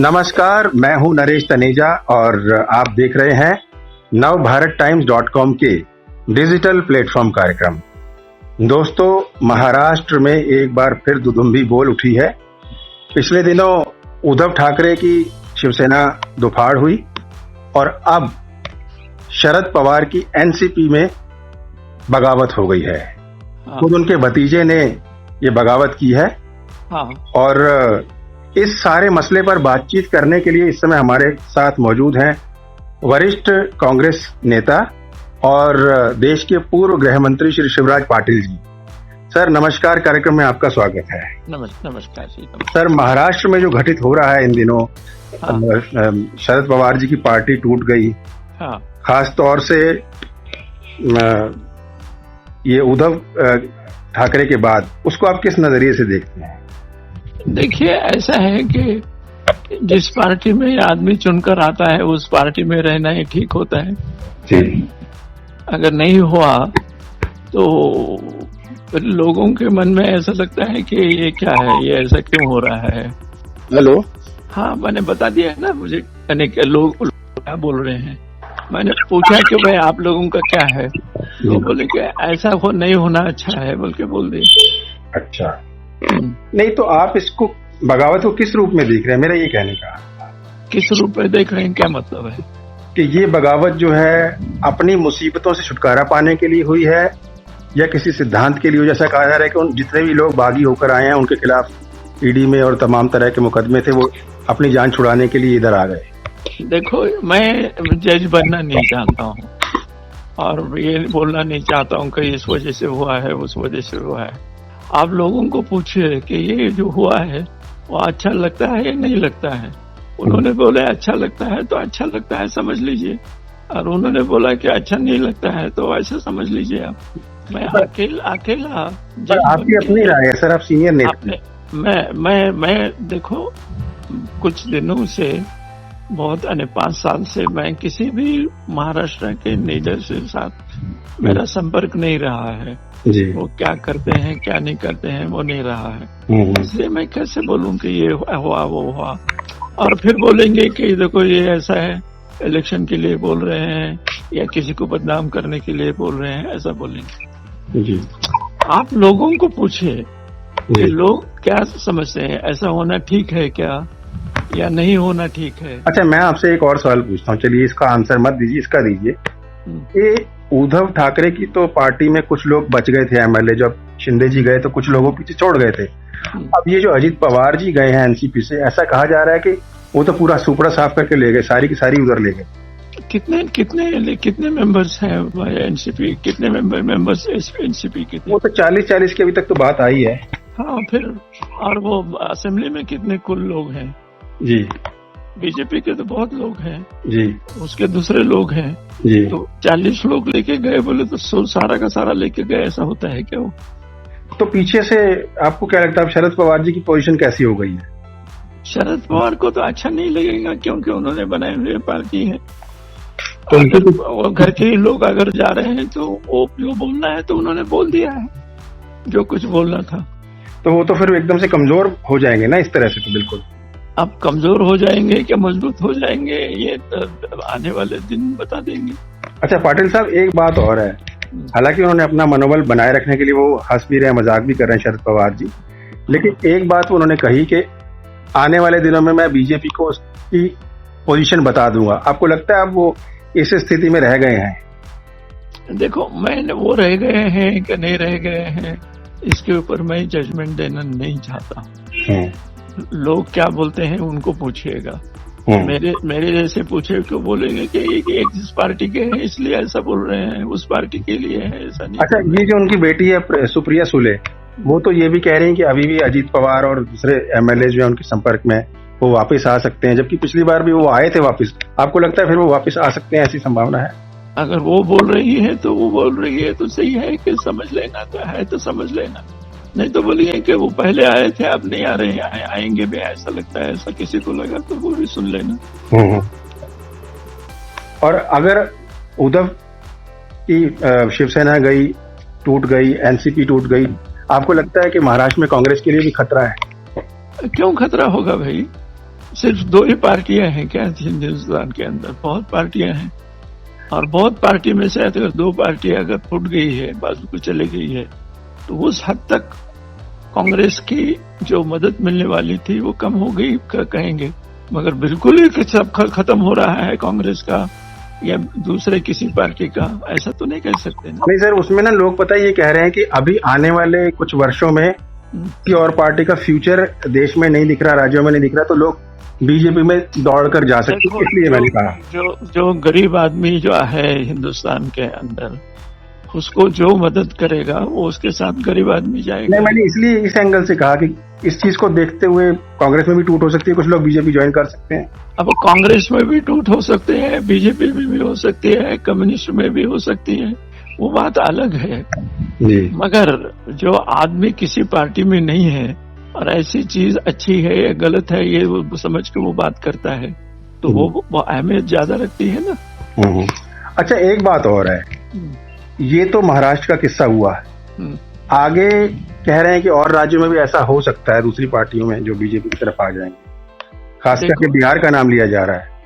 नमस्कार, मैं हूं नरेश तनेजा और आप देख रहे हैं navbharattimes.com के डिजिटल प्लेटफॉर्म कार्यक्रम। दोस्तों, महाराष्ट्र में एक बार फिर दुदुम्बी बोल उठी है। पिछले दिनों उद्धव ठाकरे की शिवसेना दुफाड़ हुई और अब शरद पवार की एनसीपी में बगावत हो गई है। खुद उनके भतीजे ने ये बगावत की है। और इस सारे मसले पर बातचीत करने के लिए इस समय हमारे साथ मौजूद हैं वरिष्ठ कांग्रेस नेता और देश के पूर्व गृह मंत्री श्री शिवराज पाटिल जी। सर नमस्कार, कार्यक्रम में आपका स्वागत है। नमस्कार जी। सर, महाराष्ट्र में जो घटित हो रहा है इन दिनों, शरद पवार जी की पार्टी टूट गई। खास तौर से ये उद्धव ठाकरे के बाद उसको आप किस नजरिए से देखते हैं? देखिए, ऐसा है कि जिस पार्टी में आदमी चुनकर आता है उस पार्टी में रहना ही ठीक होता है जी। अगर नहीं हुआ तो फिर लोगों के मन में ऐसा लगता है कि ये क्या है, ये ऐसा क्यों हो रहा है। हेलो। हाँ, मैंने बता दिया है ना, मुझे लोग क्या बोल रहे हैं। मैंने पूछा कि भाई आप लोगों का क्या है, तो बोले कि ऐसा नहीं होना अच्छा है, बोल के बोल दिए। अच्छा, नहीं तो आप इसको बगावत को किस रूप में देख रहे हैं? मेरा ये कहने का किस रूप में देख रहे हैं, क्या मतलब है कि ये बगावत जो है अपनी मुसीबतों से छुटकारा पाने के लिए हुई है या किसी सिद्धांत के लिए? जैसा कहा जा रहा है कि उन जितने भी लोग बागी होकर आए हैं उनके खिलाफ ईडी में और तमाम तरह के मुकदमे थे, वो अपनी जान छुड़ाने के लिए इधर आ गए। देखो, मैं जज बनना नहीं चाहता हूँ और ये बोलना नहीं चाहता हूँ कि इस वजह से हुआ है, उस वजह से हुआ है। आप लोगों को पूछिए कि ये जो हुआ है वो अच्छा लगता है या नहीं लगता है। उन्होंने बोला अच्छा लगता है तो अच्छा लगता है समझ लीजिए, और उन्होंने बोला कि अच्छा नहीं लगता है तो ऐसा समझ लीजिए आप। मैं अकेला आपकी अपनी राय है सर, आप सीनियर नेता। मैं देखो, कुछ दिनों से बहुत 5 साल से मैं किसी भी महाराष्ट्र के लीडर के साथ मेरा संपर्क नहीं रहा है जी। वो क्या करते हैं क्या नहीं करते हैं वो नहीं रहा है, इसलिए मैं कैसे बोलूं कि ये हुआ वो हुआ। और फिर बोलेंगे कि देखो ये ऐसा है, इलेक्शन के लिए बोल रहे हैं या किसी को बदनाम करने के लिए बोल रहे हैं, ऐसा बोलेंगे जी। आप लोगों को पूछिए कि लोग क्या समझते हैं, ऐसा होना ठीक है क्या या नहीं होना ठीक है। अच्छा, मैं आपसे एक और सवाल पूछता हूँ, चलिए इसका आंसर मत दीजिए, इसका दीजिए। ये उद्धव ठाकरे की तो पार्टी में कुछ लोग बच गए थे एमएलए, जब शिंदे जी गए तो कुछ लोगों पीछे छोड़ गए थे। अब ये जो अजित पवार जी गए हैं एनसीपी से, ऐसा कहा जा रहा है कि वो तो पूरा सुपड़ा साफ करके ले गए, सारी की सारी उधर ले गए। कितने मेंबर्स हैं एनसीपी, कितने मेंबर्स एनसीपी कितने? वो तो 40 की अभी तक तो बात आई है। हाँ, फिर और वो असेंबली में कितने कुल लोग हैं जी? बीजेपी के तो बहुत लोग हैं जी, उसके दूसरे लोग हैं जी। तो 40 लोग लेके गए बोले तो सारा का सारा लेके गए, ऐसा होता है क्या? वो तो पीछे से आपको क्या लगता है शरद पवार जी की पोजीशन कैसी हो गई है? शरद पवार को तो अच्छा नहीं लगेगा क्योंकि उन्होंने बनाए हुए पार्टी है। तो वो घर के ही लोग अगर जा रहे हैं तो वो जो बोलना है तो उन्होंने बोल दिया है जो कुछ बोलना था। तो वो तो फिर एकदम से कमजोर हो जाएंगे ना इस तरह से? तो बिल्कुल। अब कमजोर हो जाएंगे क्या मजबूत हो जाएंगे, ये तो आने वाले दिन बता देंगे। अच्छा पाटिल साहब, एक बात और है, हालांकि उन्होंने अपना मनोबल बनाए रखने के लिए वो हंस भी रहे हैं, मजाक भी कर रहे हैं शरद पवार जी, लेकिन एक बात उन्होंने कही कि आने वाले दिनों में मैं बीजेपी को उसकी पोजीशन बता दूंगा। आपको लगता है अब वो इस स्थिति में रह गए हैं? देखो, मैंने वो रह गए हैं कि नहीं रह गए हैं इसके ऊपर मैं जजमेंट देना नहीं चाहता। लोग क्या बोलते हैं उनको पूछिएगा। मेरे जैसे पूछे क्यों बोलेंगे कि एक जिस पार्टी के हैं इसलिए ऐसा बोल रहे हैं, उस पार्टी के लिए है ऐसा नहीं। अच्छा, ये जो उनकी बेटी है सुप्रिया सुले, वो तो ये भी कह रही हैं कि अभी भी अजीत पवार और दूसरे एमएलए जो है उनके संपर्क में, वो वापस आ सकते हैं, जबकि पिछली बार भी वो आए थे वापस। आपको लगता है फिर वो वापस आ सकते हैं, ऐसी संभावना है? अगर वो बोल रही है तो वो बोल रही है तो सही है कि समझ लेना तो है तो समझ लेना, नहीं तो बोलिए कि वो पहले आए थे अब नहीं आ रहे हैं, आएंगे भी ऐसा लगता है, ऐसा किसी को लगा तो वो भी सुन लेना। और अगर उद्धव की शिवसेना गई, टूट गई, एनसीपी टूट गई, आपको लगता है कि महाराष्ट्र में कांग्रेस के लिए भी खतरा है? क्यों खतरा होगा भाई? सिर्फ 2 ही पार्टियां हैं क्या हिंदुस्तान के अंदर? बहुत पार्टियां हैं, और बहुत पार्टी में से अगर 2 पार्टियां अगर फूट गई है, बाजू को चली गई है, तो उस हद तक कांग्रेस की जो मदद मिलने वाली थी वो कम हो गई कहेंगे। मगर बिल्कुल ही सब खत्म हो रहा है कांग्रेस का या दूसरे किसी पार्टी का, ऐसा तो नहीं कह सकते ना। नहीं सर, उसमें ना लोग पता ये कह रहे हैं कि अभी आने वाले कुछ वर्षों में किसी और पार्टी का फ्यूचर देश में नहीं दिख रहा, राज्यों में नहीं दिख रहा, तो लोग बीजेपी में दौड़ कर जा सकते हैं, इसलिए मैंने कहा जो गरीब आदमी जो है हिंदुस्तान के अंदर, उसको जो मदद करेगा वो उसके साथ गरीब आदमी जाएगा। नहीं, मैंने इसलिए इस एंगल से कहा कि इस चीज को देखते हुए कांग्रेस में भी टूट हो सकती है, कुछ लोग बीजेपी ज्वाइन कर सकते हैं। अब कांग्रेस में भी टूट हो सकते हैं, बीजेपी में भी हो सकती है, कम्युनिस्ट में भी हो सकती है, वो बात अलग है जी। मगर जो आदमी किसी पार्टी में नहीं है और ऐसी चीज अच्छी है या गलत है ये वो समझ के वो बात करता है, तो वो अहमियत ज्यादा रखती है ना। अच्छा, एक बात और है, ये तो महाराष्ट्र का किस्सा हुआ, आगे कह रहे हैं कि और राज्यों में भी ऐसा हो सकता है, दूसरी पार्टियों में जो बीजेपी की तरफ आ जाएंगे, खास करके बिहार का नाम लिया जा रहा है।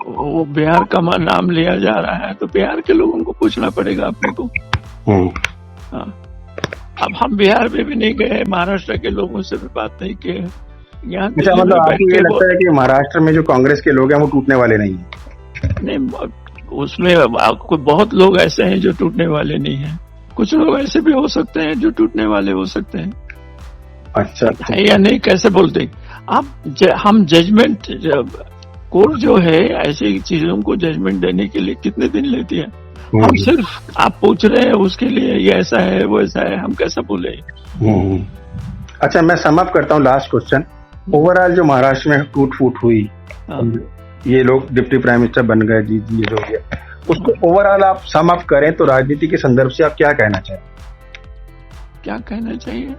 वो बिहार का नाम लिया जा रहा है तो बिहार के लोगों को पूछना पड़ेगा अपने को। हाँ, अब हम बिहार में भी नहीं गए, महाराष्ट्र के लोगों से भी बात नहीं की है। यहाँ मतलब आपको ये लगता है कि महाराष्ट्र में जो कांग्रेस के लोग हैं वो टूटने वाले नहीं है? नहीं, उसमें कोई बहुत लोग ऐसे हैं जो टूटने वाले नहीं हैं, कुछ लोग ऐसे भी हो सकते हैं जो टूटने वाले हो सकते हैं। अच्छा है या नहीं कैसे बोलते आप? हम जजमेंट कोर्ट जो है ऐसी चीजों को जजमेंट देने के लिए कितने दिन लेती है? हम सिर्फ आप पूछ रहे हैं उसके लिए ये ऐसा है वो ऐसा है, हम कैसा बोले? अच्छा, मैं सम अप करता हूँ, लास्ट क्वेश्चन। ओवरऑल जो महाराष्ट्र में टूट फूट हुई, ये लोग डिप्टी प्राइम मिनिस्टर बन गए, जी ये जो है, उसको ओवरऑल आप सम अप करें तो राजनीति के संदर्भ से आप क्या कहना चाहिए? क्या कहना चाहिए?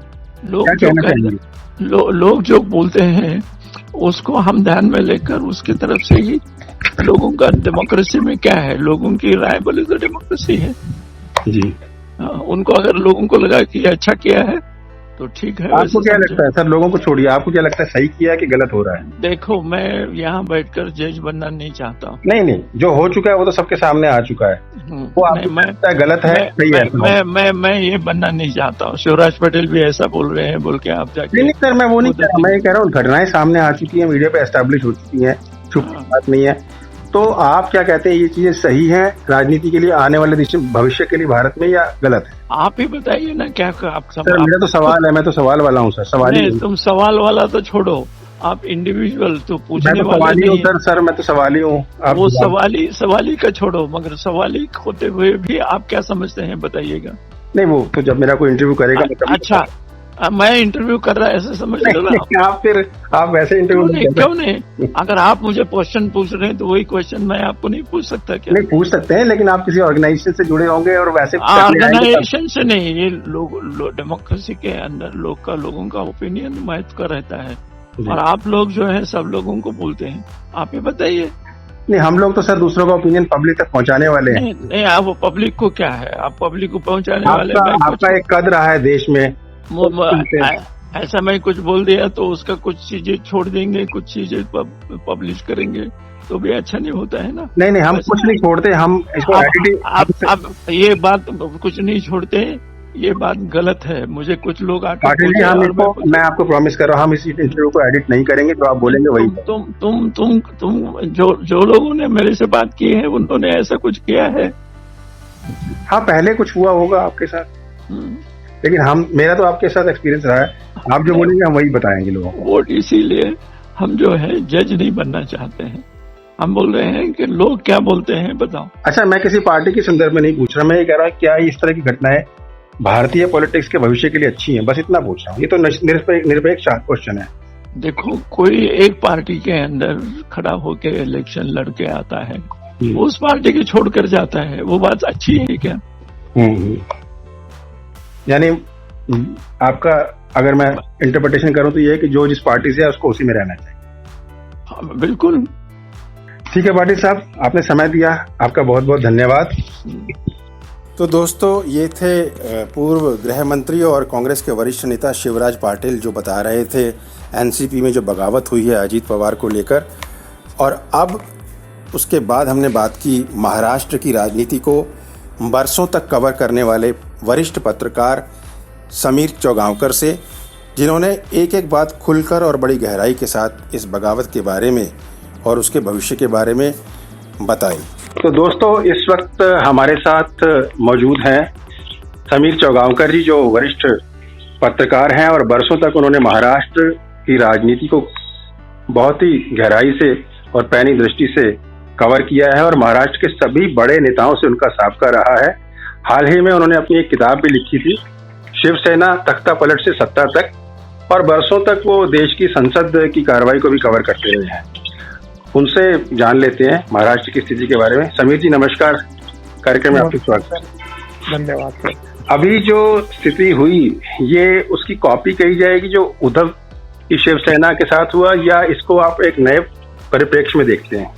लोग जो बोलते हैं उसको हम ध्यान में लेकर उसकी तरफ से ही लोगों का डेमोक्रेसी में क्या है, लोगों की राय बोले तो डेमोक्रेसी है जी। उनको अगर लोगों को लगा कि अच्छा किया है तो ठीक है। आपको क्या लगता है सर, लोगों को छोड़िए, आपको क्या लगता है सही किया है कि गलत हो रहा है? देखो, मैं यहाँ बैठकर जज बनना नहीं चाहता हूँ। नहीं, जो हो चुका है वो तो सबके सामने आ चुका है, वो आपको लगता है गलत है सही है? मैं ये बनना नहीं चाहता हूँ। शिवराज पटेल भी ऐसा बोल रहे हैं, बोल के आप जाके। नहीं सर, मैं वो नहीं कह रहा, मैं ये कह रहा हूँ घटनाएं सामने आ चुकी है, मीडिया पे एस्टेब्लिश हो चुकी है, छुप बात नहीं है। तो आप क्या कहते हैं, ये चीजें सही है राजनीति के लिए, आने वाले भविष्य के लिए भारत में, या गलत है? आप ही बताइए ना क्या आप सर, मेरा तो सवाल है, मैं तो सवाल वाला हूँ सर, सवाल ही। तुम सवाल वाला तो छोड़ो, आप इंडिविजुअल तो पूछने वाले नहीं हूँ सर, मैं तो सवाली हूँ। वो सवाली का छोड़ो, मगर सवाली होते हुए भी आप क्या समझते हैं बताइएगा। नहीं, वो तो जब मेरा कोई इंटरव्यू करेगा। अच्छा, मैं इंटरव्यू कर रहा है ऐसे समझ रहा आप वैसे इंटरव्यू क्यों नहीं? अगर आप मुझे क्वेश्चन पूछ रहे हैं तो वही क्वेश्चन मैं आपको नहीं पूछ सकता क्या? नहीं, पूछ सकते हैं, लेकिन आप किसी ऑर्गेनाइजेशन से जुड़े होंगे और वैसे ऑर्गेनाइजेशन से नहीं, ये डेमोक्रेसी के अंदर लोगों का ओपिनियन महत्व का रहता है, और आप लोग जो है सब लोगों को बोलते हैं। आप ही बताइए। नहीं, हम लोग तो सर दूसरों का ओपिनियन पब्लिक तक पहुंचाने वाले हैं। नहीं, आप पब्लिक को क्या है, आप पब्लिक को पहुंचाने वाले। आपका एक कद रहा है देश में, ऐसा मैं कुछ बोल दिया तो उसका कुछ चीजें छोड़ देंगे, कुछ चीजें पब्लिश करेंगे तो भी अच्छा नहीं होता है ना। नहीं, हम कुछ नहीं छोड़ते, हम इसको अब ये बात कुछ नहीं छोड़ते, ये बात गलत है। मुझे कुछ लोग पाटिल जी, मैं आपको प्रॉमिस कर रहा हूँ, हम इस इंटरव्यू को एडिट नहीं करेंगे, जो आप बोलेंगे वही। तुम जो लोगों ने मेरे से बात की है उन्होंने ऐसा कुछ किया है? हाँ, पहले कुछ हुआ होगा आपके साथ, लेकिन मेरा तो आपके साथ एक्सपीरियंस रहा है, आप जो बोलेंगे हम वही बताएंगे लोगों को। वोट इसीलिए हम जो है जज नहीं बनना चाहते हैं, हम बोल रहे हैं कि लोग क्या बोलते हैं बताओ। अच्छा, मैं किसी पार्टी के संदर्भ में नहीं पूछ रहा, मैं ये कह रहा हूँ क्या इस तरह की घटनाएं भारतीय पॉलिटिक्स के भविष्य के लिए अच्छी हैं, बस इतना पूछ रहा हूँ। ये तो निरपेक्ष क्वेश्चन है। देखो, कोई एक पार्टी के अंदर खड़ा होकर इलेक्शन लड़के आता है, उस पार्टी को छोड़कर जाता है, वो बात अच्छी है क्या? यानी आपका, अगर मैं इंटरप्रिटेशन करूं तो ये है कि जो जिस पार्टी से है उसको उसी में रहना चाहिए। हाँ, बिल्कुल ठीक है पाटिल साहब, आपने समय दिया, आपका बहुत बहुत धन्यवाद। तो दोस्तों ये थे पूर्व गृह मंत्री और कांग्रेस के वरिष्ठ नेता शिवराज पाटिल जो बता रहे थे एनसीपी में जो बगावत हुई है अजीत पवार को लेकर। और अब उसके बाद हमने बात की महाराष्ट्र की राजनीति को बरसों तक कवर करने वाले वरिष्ठ पत्रकार समीर चौगांवकर से, जिन्होंने एक एक बात खुलकर और बड़ी गहराई के साथ इस बगावत के बारे में और उसके भविष्य के बारे में बताई। तो दोस्तों इस वक्त हमारे साथ मौजूद हैं समीर चौगांवकर जी, जो वरिष्ठ पत्रकार हैं और बरसों तक उन्होंने महाराष्ट्र की राजनीति को बहुत ही गहराई से और पैनी दृष्टि से कवर किया है और महाराष्ट्र के सभी बड़े नेताओं से उनका साबका रहा है। हाल ही में उन्होंने अपनी एक किताब भी लिखी थी, शिवसेना तख्ता पलट से सत्ता तक, और बरसों तक वो देश की संसद की कार्रवाई को भी कवर करते रहे हैं। उनसे जान लेते हैं महाराष्ट्र की स्थिति के बारे में। समीर जी नमस्कार, कार्यक्रम में आपका स्वागत। धन्यवाद सर। अभी जो स्थिति हुई ये उसकी कॉपी कही जाएगी जो उद्धव की शिवसेना के साथ हुआ, या इसको आप एक नए परिप्रेक्ष्य में देखते हैं?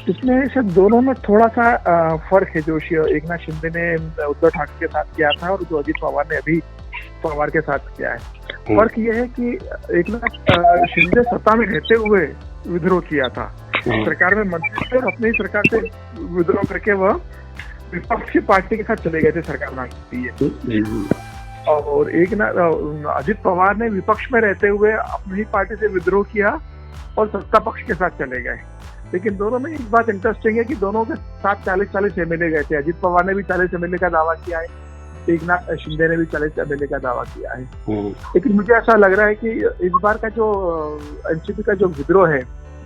इसमें सर दोनों में थोड़ा सा फर्क है। जो एकनाथ शिंदे ने उद्धव ठाकरे के साथ किया था और जो अजीत पवार ने अभी पवार के साथ किया है। फर्क ये है कि एकनाथ शिंदे सत्ता में रहते हुए विद्रोह किया था, सरकार में मंत्री थे और अपनी सरकार से विद्रोह करके वह विपक्ष की पार्टी के साथ चले गए थे सरकार बनाती है। और अजीत पवार ने विपक्ष में रहते हुए अपनी पार्टी से विद्रोह किया और सत्ता पक्ष के साथ चले गए। लेकिन दोनों में एक बात इंटरेस्टिंग है कि दोनों के साथ 40 एमएलए गए थे। अजीत पवार ने भी 40 एमएलए का दावा किया है, एकनाथ शिंदे ने भी 40 एमएलए का दावा किया है। लेकिन मुझे ऐसा लग रहा है कि इस बार का जो एनसीपी का जो विद्रोह है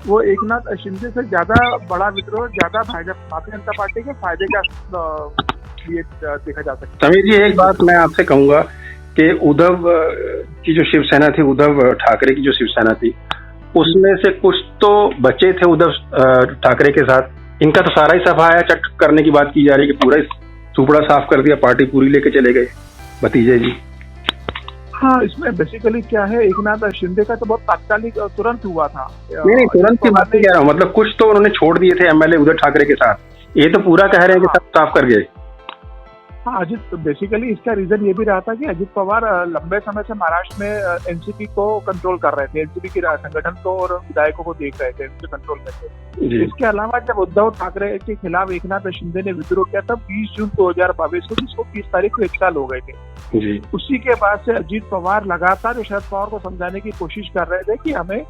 वो एकनाथ शिंदे से ज्यादा बड़ा विद्रोह, ज्यादा भारतीय जनता पार्टी के फायदे का लिए देखा जा सकता है। समीर जी एक बात मैं आपसे कहूंगा कि उद्धव की जो शिवसेना थी, उद्धव ठाकरे की जो शिवसेना थी, उसमें से कुछ तो बचे थे उद्धव ठाकरे के साथ। इनका तो सारा ही सफाया चट करने की बात की जा रही है कि पूरा सुपड़ा साफ कर दिया, पार्टी पूरी लेके चले गए भतीजे जी। हाँ, इसमें बेसिकली क्या है, एकनाथ शिंदे का तो बहुत तात्कालिक तुरंत हुआ था। नहीं तुरंत की बात नहीं कह रहा हूँ, मतलब कुछ तो उन्होंने छोड़ दिए थे एमएलए उद्धव ठाकरे के साथ। ये तो पूरा कह रहे हैं कि सब साफ कर गए। हाँ, अजीत बेसिकली इसका रीजन ये भी रहा था कि अजीत पवार लंबे समय से महाराष्ट्र में एनसीपी को कंट्रोल कर रहे थे, एनसीपी की संगठन को और विधायकों को देख रहे थे, उनके कंट्रोल में थे। इसके अलावा जब उद्धव ठाकरे के खिलाफ एकनाथ शिंदे ने विद्रोह किया तब 20 जून 2022 को, जिसको 30 तारीख को 1 साल हो गए थे। उसी के बाद से अजीत पवार लगातार शरद पवार को समझाने की कोशिश कर रहे थे कि हमें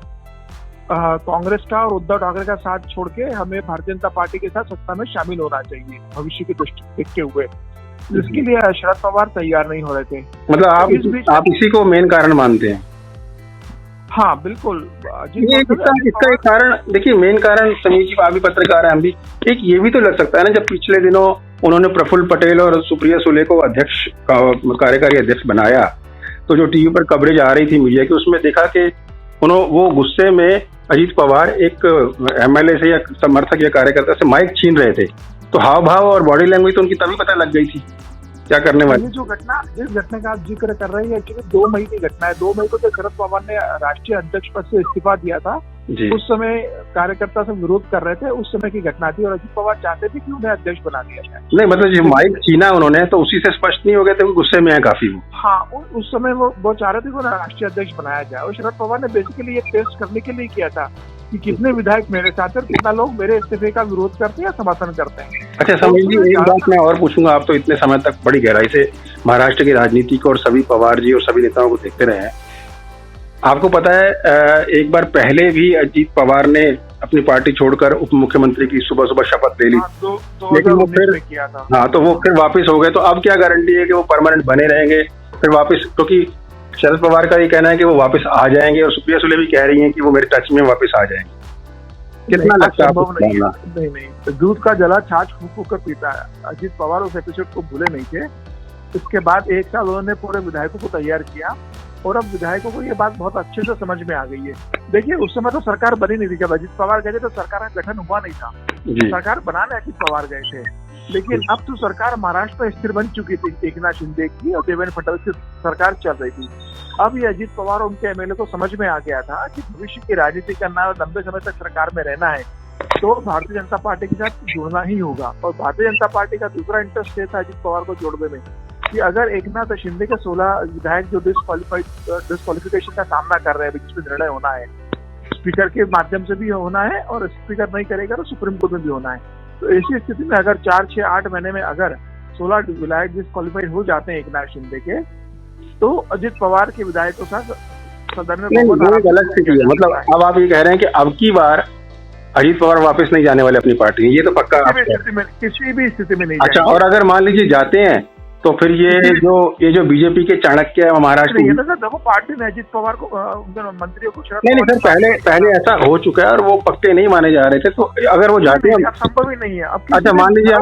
कांग्रेस का और उद्धव ठाकरे का साथ छोड़ के हमें भारतीय जनता पार्टी के साथ सत्ता में शामिल होना चाहिए भविष्य की दृष्टि देखते हुए, जिसके लिए शरद पवार तैयार नहीं हो रहे थे। मतलब आप इसी को मेन कारण मानते हैं? हाँ बिल्कुल। इसका एक कारण देखिए, मेन कारण समीर जी, आप भी पत्रकार हैं, हम भी, एक ये भी तो लग सकता है ना, जब पिछले दिनों उन्होंने प्रफुल्ल पटेल और सुप्रिया सुले को अध्यक्ष कार्यकारी अध्यक्ष बनाया, तो जो टीवी पर कवरेज आ रही थी मीडिया की, उसमें देखा कि वो गुस्से में अजीत पवार एक एमएलए से या समर्थक या कार्यकर्ता से माइक छीन रहे थे, तो हाव भाव और बॉडी लैंग्वेज तो उनकी तभी पता लग गई थी क्या करने वाली। जो घटना, जिस घटना का आप जिक्र कर रहे हैं, एक्चुअली 2 मई की घटना है। 2 मई को जब शरद पवार ने राष्ट्रीय अध्यक्ष पद से इस्तीफा दिया था, उस समय कार्यकर्ता से विरोध कर रहे थे, उस समय की घटना थी। और अजीत पवार चाहते थे कि उन्हें अध्यक्ष बना दिया जाए। नहीं मतलब जो माइक छीना उन्होंने, तो उसी से स्पष्ट नहीं हो गए थे, गुस्से में है काफी वो। हाँ, उस समय वो चाह रहे थे कि राष्ट्रीय अध्यक्ष बनाया जाए। और शरद पवार ने बेसिकली ये टेस्ट करने के लिए किया था कि कितने विधायक मेरे साथ हैं, कितना लोग मेरे इस्तीफे का विरोध करते हैं या समर्थन करते हैं। अच्छा समीर जी, एक बात मैं और पूछूंगा, आप तो इतने समय तक बड़ी गहराई से महाराष्ट्र की राजनीति को और सभी पवार जी और सभी नेताओं को देखते रहे हैं, आपको पता है एक बार पहले भी अजीत पवार ने अपनी पार्टी छोड़कर उप मुख्यमंत्री की सुबह सुबह शपथ ले ली, लेकिन वो फिर किया था। हाँ, तो वो फिर वापस हो गए। तो अब क्या गारंटी है कि वो परमानेंट बने रहेंगे फिर वापस? क्योंकि शरद पवार का ये कहना है कि वो वापस आ जाएंगे और सुप्रिया सुले भी कह रही हैं कि वो मेरे टच में वापस आ जाएंगे। कितना लगता है? नहीं, दूध का जला छाछ फूक कर पीता है। अजीत पवार उस एपिसोड को भूले नहीं थे। इसके बाद 1 साल उन्होंने पूरे विधायकों को तैयार किया और अब विधायकों को ये बात बहुत अच्छे से समझ में आ गई है। देखिए, उस समय तो सरकार बनी नहीं थी। जब अजीत पवार गए थे तो सरकार का गठन हुआ नहीं था, सरकार बनाने अजीत पवार गए थे। लेकिन अब तो सरकार महाराष्ट्र में स्थिर बन चुकी थी, एकनाथ शिंदे की और देवेंद्र फडणवीस की सरकार चल रही थी। अब ये अजीत पवार और उनके एमएलए को समझ में आ गया था कि भविष्य की राजनीति करना है और लंबे समय तक सरकार में रहना है तो भारतीय जनता पार्टी के साथ जुड़ना ही होगा। और भारतीय जनता पार्टी का दूसरा इंटरेस्ट ये था अजित पवार को जोड़ने में कि अगर एकनाथ शिंदे के 16 विधायक जो डिस्क्वालिफिकेशन का सामना कर रहे हैं, जिसमें निर्णय होना है, स्पीकर के माध्यम से भी होना है और स्पीकर नहीं करेगा तो सुप्रीम कोर्ट में भी होना है। तो ऐसी स्थिति में अगर 4, 6, 8 महीने में अगर 16 विधायक डिस्क्वालिफाइड हो जाते हैं एकनाथ शिंदे के, तो अजित पवार के विधायकों के साथ सदन में गलत स्थिति है। मतलब अब आप ये कह रहे हैं कि अब की बार अजित पवार वापस नहीं जाने वाले अपनी पार्टी, ये तो पक्का किसी भी स्थिति में नहीं। अच्छा, और अगर मान लीजिए जाते हैं तो फिर ये जो बीजेपी के चाणक्य महाराष्ट्र ये तो देखो पार्टी ने अजित पवार को मंत्रियों को नहीं सर, पहले ऐसा हो चुका है और वो पक्के नहीं माने जा रहे थे। तो अगर वो जाते हैं, संभव ही नहीं है। अच्छा मान लीजिए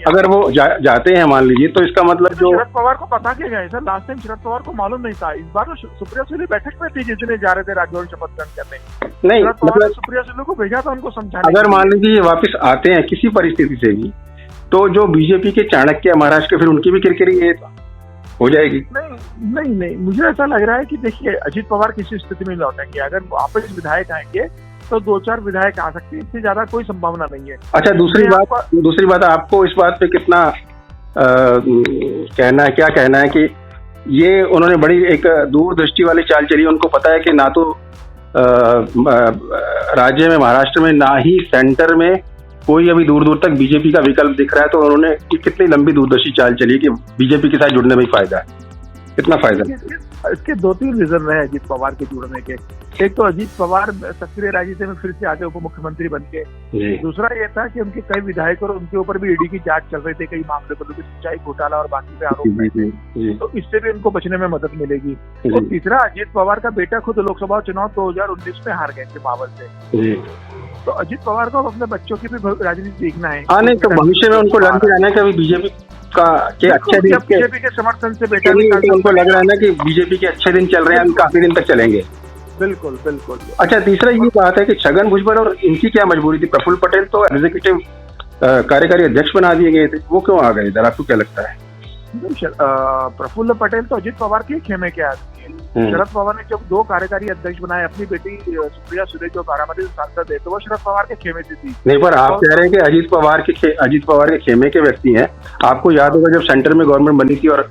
अगर वो जाते हैं, मान लीजिए, तो इसका मतलब जो शरद पवार को पता क्या गया sir, last time Sharad Pawar को मालूम नहीं था। इस बार तो सुप्रिया सुले बैठक में थी जिसने जा रहे थे राजभवन शपथ ग्रहण करने। नहीं मतलब सुप्रिया सुले को भेजा था उनको समझाने। अगर मान लीजिए ये वापिस आते हैं किसी परिस्थिति से भी, तो जो बीजेपी के चाणक्य महाराष्ट्र के, फिर उनकी भी किरकिरी हो जाएगी। नहीं, मुझे ऐसा लग रहा है कि देखिए अजित पवार किसी स्थिति में लौटेंगे। अगर वापस विधायक आएंगे तो 2-4 विधायक आ सकते हैं, इससे ज्यादा कोई संभावना नहीं है। अच्छा, दूसरी बात आपको इस बात पे कितना क्या कहना है कि ये उन्होंने बड़ी एक दूरदृष्टि वाली चाल चली। उनको पता है कि ना तो राज्य में, महाराष्ट्र में, ना ही सेंटर में कोई अभी दूर दूर तक बीजेपी का विकल्प दिख रहा है। तो उन्होंने कितनी लंबी दूरदर्शी चाल चली कि बीजेपी के साथ जुड़ने में ही फायदा है, कितना फायदा। इसके 2-3 रीजन रहे अजित पवार के जुड़ने के। एक तो अजित पवार सक्रिय राजनीति में फिर से आगे उप मुख्यमंत्री बन के। दूसरा ये था कि उनके कई विधायक और उनके ऊपर भी ईडी की जांच चल रही थी, कई मामले पर सिंचाई घोटाला और बाकी पे आरोप, तो इससे भी उनको बचने में मदद मिलेगी। और तीसरा, अजित पवार का बेटा खुद लोकसभा चुनाव 2019 में हार गए थे मावल से। तो अजित पवार को अपने बच्चों की भी राजनीति देखना है। नहीं तो भविष्य में उनको लग रहा है ना कि अभी बीजेपी के अच्छे दिन, बीजेपी के समर्थन से बेटा उनको लग रहा है ना कि बीजेपी के अच्छे दिन चल रहे हैं, काफी दिन तक चलेंगे। बिल्कुल। अच्छा, तीसरा ये बात है कि छगन भुजबल और इनकी क्या मजबूरी थी? प्रफुल्ल पटेल तो एग्जीक्यूटिव कार्यकारी अध्यक्ष बना दिए गए थे, वो क्यों आ गए इधर, आपको क्या लगता है? प्रफुल्ल पटेल तो अजित पवार के खेमे के आदमी है। शरद पवार ने जब 2 कार्यकारी अध्यक्ष बनाए, अपनी बेटी सुप्रिया सुले जो बारामती सांसद है, तो वो शरद पवार के खेमे से थी। नहीं, पर आप कह रहे हैं कि अजित पवार के खेमे के व्यक्ति हैं। आपको याद होगा जब सेंटर में गवर्नमेंट बनी थी और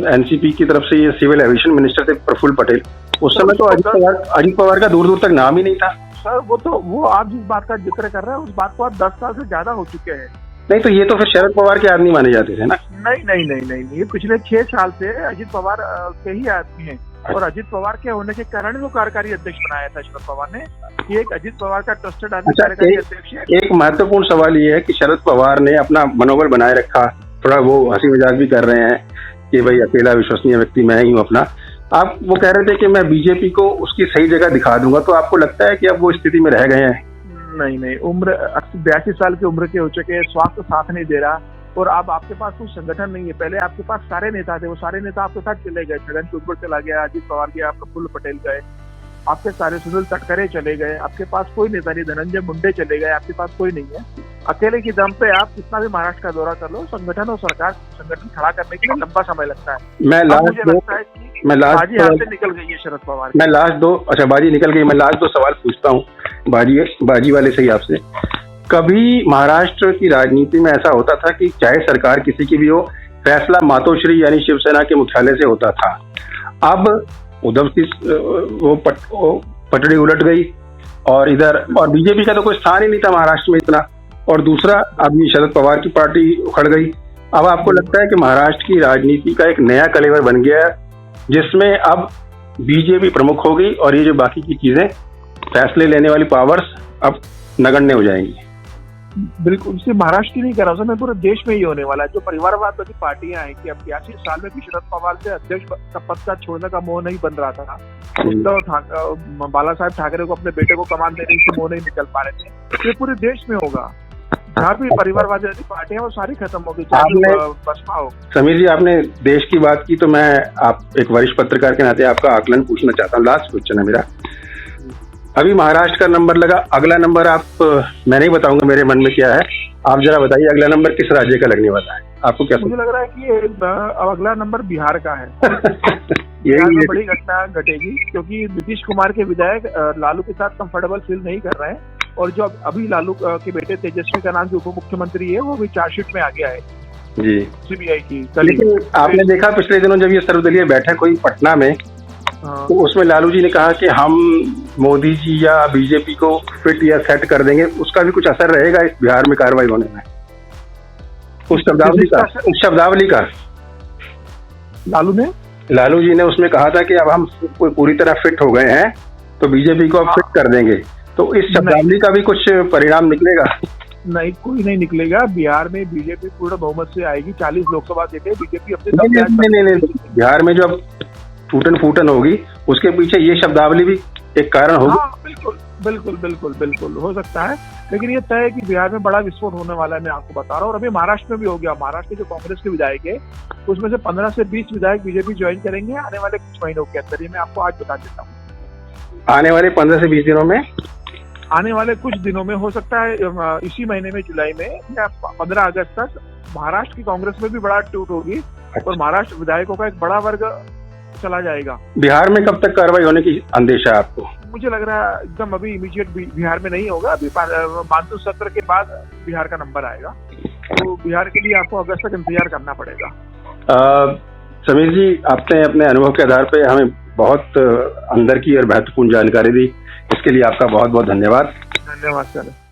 एनसीपी की तरफ से ये सिविल एविएशन मिनिस्टर थे प्रफुल्ल पटेल, उस समय तो अजित पवार का दूर दूर तक नाम ही नहीं था। सर वो आप जिस बात का जिक्र कर रहे हैं उस बात को आप 10 साल से ज्यादा हो चुके हैं। नहीं तो ये तो फिर शरद पवार के आदमी माने जाते थे ना? नहीं, ये पिछले 6 साल से अजित पवार के ही आदमी हैं। और अजित पवार के होने के कारण वो कार्यकारी अध्यक्ष बनाया था शरद पवार ने, कि एक अजित पवार का ट्रस्टेड आदमी कार्यकारी अध्यक्ष है। एक महत्वपूर्ण सवाल ये है कि शरद पवार ने अपना मनोबल बनाए रखा, थोड़ा वो हंसी मजाक भी कर रहे हैं कि भाई अकेला विश्वसनीय व्यक्ति मैं ही हूँ अपना। आप वो कह रहे थे कि मैं बीजेपी को उसकी सही जगह दिखा दूंगा, तो आपको लगता है कि अब वो स्थिति में रह गए हैं? नहीं, उम्र 82 साल की उम्र के हो चुके, स्वास्थ्य साथ नहीं दे रहा, और अब आपके पास कोई संगठन नहीं है। पहले आपके पास सारे नेता थे, वो सारे नेता आपके साथ चले गए। छगन भुजबल चला गया, अजित पवार गया, प्रफुल्ल पटेल गए, आपके सारे सुनील तटकरे चले गए, आपके पास कोई नेता नहीं, धनंजय मुंडे चले गए, आपके पास कोई नहीं है। अकेले की दम पे आप कितना भी महाराष्ट्र का दौरा कर लो, संगठन और सरकार संगठन खड़ा करने के लिए लंबा समय लगता है। मुझे लगता है कि बाजी हाथ से निकल गई है शरद पवार। बाजी निकल गई। मैं लास्ट 2 सवाल पूछता हूँ बाजी वाले से ही आपसे। कभी महाराष्ट्र की राजनीति में ऐसा होता था कि चाहे सरकार किसी की भी हो, फैसला मातोश्री यानी शिवसेना के मुख्यालय से होता था। अब उद्धव की वो पटड़ी उलट गई और बीजेपी का तो कोई स्थान ही नहीं था महाराष्ट्र में इतना, और दूसरा आदमी शरद पवार की पार्टी उखड़ गई। अब आपको लगता है कि महाराष्ट्र की राजनीति का एक नया कलेवर बन गया है जिसमें अब बीजेपी प्रमुख होगी और ये जो बाकी की चीजें, फैसले लेने वाली पावर्स अब नगण्य हो जाएंगी? बिल्कुल, सिर्फ महाराष्ट्र की नहीं कर रहा मैं पूरे देश में ही होने वाला है। जो परिवारवादी पार्टियां हैं कि अब 82 साल में भी शरद पवार से अध्यक्ष का पद का छोड़ने का मोह नहीं बन रहा था। उद्धव बाला साहब ठाकरे को अपने बेटे को कमान देने से मोह नहीं निकल पा रहे थे। ये पूरे देश में होगा, जहाँ भी परिवारवादी पार्टियां वो सारी खत्म होगी, चाहे बसपा हो। समीर जी, आपने देश की बात की तो मैं आप एक वरिष्ठ पत्रकार के नाते आपका आकलन पूछना चाहता हूँ। लास्ट क्वेश्चन है मेरा। अभी महाराष्ट्र का नंबर लगा, अगला नंबर मैं नहीं बताऊंगा मेरे मन में क्या है, आप जरा बताइए अगला नंबर किस राज्य का लगने वाला है? आपको क्या? मुझे लग रहा है कि अगला नंबर बिहार का है। यही बड़ी घटना घटेगी क्योंकि नीतीश कुमार के विधायक लालू के साथ कंफर्टेबल फील नहीं कर रहे हैं और जो अभी लालू के बेटे तेजस्वी का नाम जो उप मुख्यमंत्री है वो भी चार्जशीट में आ गया है जी सीबीआई की। लेकिन आपने देखा पिछले दिनों जब ये सर्वदलीय बैठक हुई पटना में, तो उसमें लालू जी ने कहा कि हम मोदी जी या बीजेपी को फिट या सेट कर देंगे, उसका भी कुछ असर रहेगा इस बिहार में कार्रवाई होने में? उस शब्दावली का लालू जी ने उसमें कहा था कि अब हम पूरी तरह फिट हो गए हैं तो बीजेपी को अब फिट कर देंगे, तो इस शब्दावली का भी कुछ परिणाम निकलेगा? नहीं, कोई नहीं निकलेगा। बिहार में बीजेपी पूर्ण बहुमत से आएगी, 40 लोकसभा सीटें बीजेपी अपने नहीं, बिहार में जो अब टूटन फूटन होगी उसके पीछे ये शब्दावली भी एक कारण होगी। हाँ, बिल्कुल हो सकता है, लेकिन ये तय है कि बिहार में बड़ा विस्फोट होने वाला है, मैं आपको बता रहा हूँ। और अभी महाराष्ट्र में भी हो गया। महाराष्ट्र के जो कांग्रेस के विधायक है उसमें से 15 से 20 विधायक बीजेपी ज्वाइन करेंगे आने वाले कुछ महीनों के अंदर। ये मैं आपको आज बता देता हूँ। आने वाले 15 से 20 दिनों में, आने वाले कुछ दिनों में, हो सकता है इसी महीने में, जुलाई में या 15 अगस्त तक महाराष्ट्र की कांग्रेस में भी बड़ा टूट होगी और महाराष्ट्र विधायकों का एक बड़ा वर्ग चला जाएगा। बिहार में कब तक कार्रवाई होने की अंदेशा है आपको? मुझे लग रहा है एकदम अभी इमीडिएट बिहार में नहीं होगा। अभी मानसून सत्र के बाद बिहार का नंबर आएगा, तो बिहार के लिए आपको अगस्त तक इंतजार करना पड़ेगा। समीर जी, आपने अपने अनुभव के आधार पर हमें बहुत अंदर की और महत्वपूर्ण जानकारी दी, इसके लिए आपका बहुत बहुत धन्यवाद। धन्यवाद सर।